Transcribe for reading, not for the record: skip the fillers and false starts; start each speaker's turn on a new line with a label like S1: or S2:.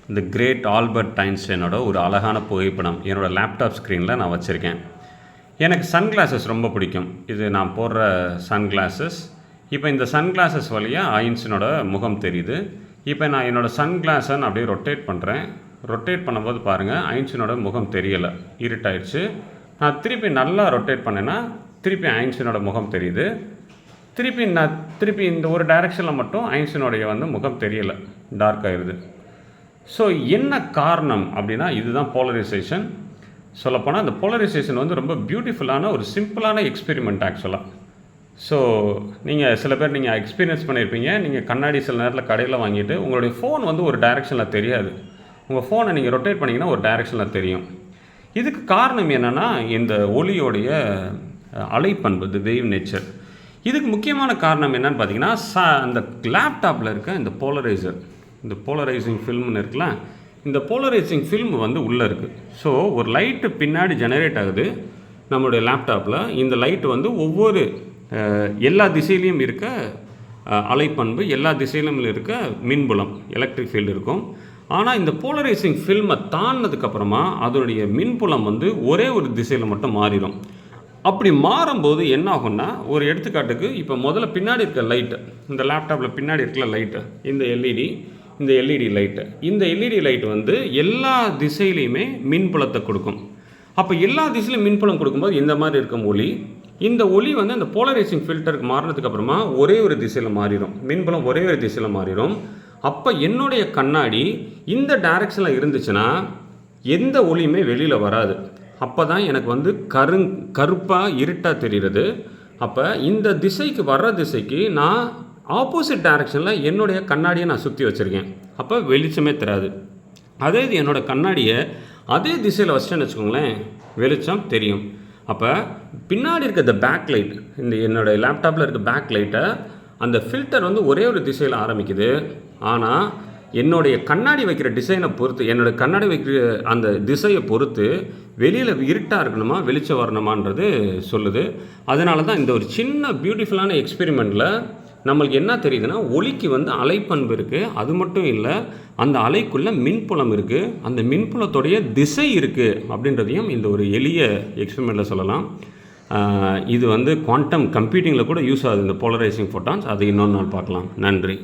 S1: இந்த great Albert ஐன்ஸ்டைனோட ஒரு அழகான புகைப்படம் என்னோடய லேப்டாப் ஸ்க்ரீனில் நான் வச்சுருக்கேன். எனக்கு சன்கிளாஸஸ் ரொம்ப பிடிக்கும். இது நான் போடுற சன்கிளாஸஸ். இப்போ இந்த சன்கிளாஸஸ் வழியாக ஐன்ஸ்டைனோட முகம் தெரியுது. இப்போ நான் என்னோடய சன்கிளாஸை நான் அப்படியே ரொட்டேட் பண்ணுறேன். ரொட்டேட் பண்ணும்போது பாருங்கள், ஐன்ஸ்டைனோட முகம் தெரியலை, இருட்டாயிடுச்சு. நான் திருப்பி நல்லா ரொட்டேட் பண்ணேன்னா திருப்பி ஐன்ஸ்டைனோட முகம் தெரியுது. திருப்பி இந்த ஒரு டைரெக்ஷனில் மட்டும் ஐன்ஸ்டைனோடைய முகம் தெரியலை, டார்க் ஆயிடுது. ஸோ என்ன காரணம் அப்படின்னா இதுதான் போலரைசேஷன். சொல்லப்போனால் இந்த போலரைசேஷன் ரொம்ப பியூட்டிஃபுல்லான ஒரு சிம்பிளான எக்ஸ்பெரிமெண்ட் ஆக்சுவலாக. ஸோ சில பேர் நீங்கள் எக்ஸ்பீரியன்ஸ் பண்ணியிருப்பீங்க. நீங்கள் கண்ணாடி சில நேரத்தில் கடையில் வாங்கிட்டு உங்களுடைய ஃபோன் ஒரு டைரெக்ஷனில் தெரியாது. உங்கள் ஃபோனை நீங்கள் ரொட்டேட் பண்ணிங்கன்னா ஒரு டைரெக்ஷனில் தெரியும். இதுக்கு காரணம் என்னென்னா இந்த ஒளியோடைய அலைப்பண்பு, தி வேவ் நேச்சர். இதுக்கு முக்கியமான காரணம் என்னென்னு பார்த்தீங்கன்னா அந்த லேப்டாப்பில் இருக்க இந்த போலரைசர், இந்த போலரைசிங் ஃபில்ம்னு இருக்குல்ல, இந்த போலரைசிங் ஃபில்ம் உள்ளே இருக்குது. ஸோ ஒரு லைட்டு பின்னாடி ஜெனரேட் ஆகுது நம்மளுடைய லேப்டாப்பில். இந்த லைட்டு ஒவ்வொரு எல்லா திசையிலையும் இருக்க அலைப்பண்பு, எல்லா திசையிலும் இருக்க மின்புலம், எலக்ட்ரிக் ஃபீல்டு இருக்கும். ஆனால் இந்த போலரைசிங் ஃபில்மை தாண்டினதுக்கப்புறமா அதனுடைய மின்புலம் ஒரே ஒரு திசையில் மட்டும் மாறிடும். அப்படி மாறும்போது என்ன ஆகும்னா, ஒரு எடுத்துக்காட்டுக்கு இப்போ முதல்ல பின்னாடி இருக்க லைட்டு, இந்த லேப்டாப்பில் பின்னாடி இருக்கிற லைட்டு, இந்த எல்இடி லைட்டு, இந்த எல்இடி லைட்டு எல்லா திசையிலையுமே மின்புலத்தை கொடுக்கும். அப்போ எல்லா திசையிலும் மின்புலம் கொடுக்கும்போது இந்த மாதிரி இருக்கும் ஒளி, இந்த ஒளி அந்த போலரைசிங் ஃபில்டருக்கு மாறினதுக்கு அப்புறமா ஒரே ஒரு திசையில் மாறிடும், மின்புலம் ஒரே ஒரு திசையில் மாறிடும். அப்போ என்னுடைய கண்ணாடி இந்த டைரக்ஷனில் இருந்துச்சுன்னா எந்த ஒளியுமே வெளியில் வராது. அப்போ தான் எனக்கு கருப்பாக இருட்டாக தெரிகிறது. அப்போ இந்த திசைக்கு வர்ற திசைக்கு நான் ஆப்போசிட் டைரக்ஷனில் என்னுடைய கண்ணாடியை நான் சுற்றி வச்சுருக்கேன். அப்போ வெளிச்சமே தராது. அதே இது என்னோடய கண்ணாடியை அதே திசையில் வச்சுட்டேன்னு வச்சுக்கோங்களேன், வெளிச்சம் தெரியும். அப்போ பின்னாடி இருக்க இந்த பேக் லைட், இந்த என்னோடய லேப்டாப்பில் இருக்க பேக் லைட்டை அந்த ஃபில்டர் ஒரே ஒரு திசையில் ஆரம்பிக்குது. ஆனால் என்னுடைய கண்ணாடி வைக்கிற டிசைனை பொறுத்து, என்னோடய கண்ணாடி வைக்கிற அந்த திசையை பொறுத்து வெளியில் இருட்டாக இருக்கணுமா வெளிச்சம் வரணுமான்றது சொல்லுது. அதனால தான் இந்த ஒரு சின்ன பியூட்டிஃபுல்லான எக்ஸ்பெரிமெண்ட்டில் நம்மளுக்கு என்ன தெரியுதுன்னா, ஒளிக்கு அலைப்பண்பு இருக்குது. அது மட்டும் இல்லை, அந்த அலைக்குள்ளே மின்புலம் இருக்குது, அந்த மின்புலத்துடைய திசை இருக்குது அப்படின்றதையும் இந்த ஒரு எளிய எக்ஸ்பெரிமெண்ட்டில் சொல்லலாம். இது குவாண்டம் கம்ப்யூட்டிங்கில் கூட யூஸ் ஆகுது, இந்த போலரைசிங் ஃபோட்டான்ஸ். அது இன்னொரு நாள் பார்க்கலாம். நன்றி.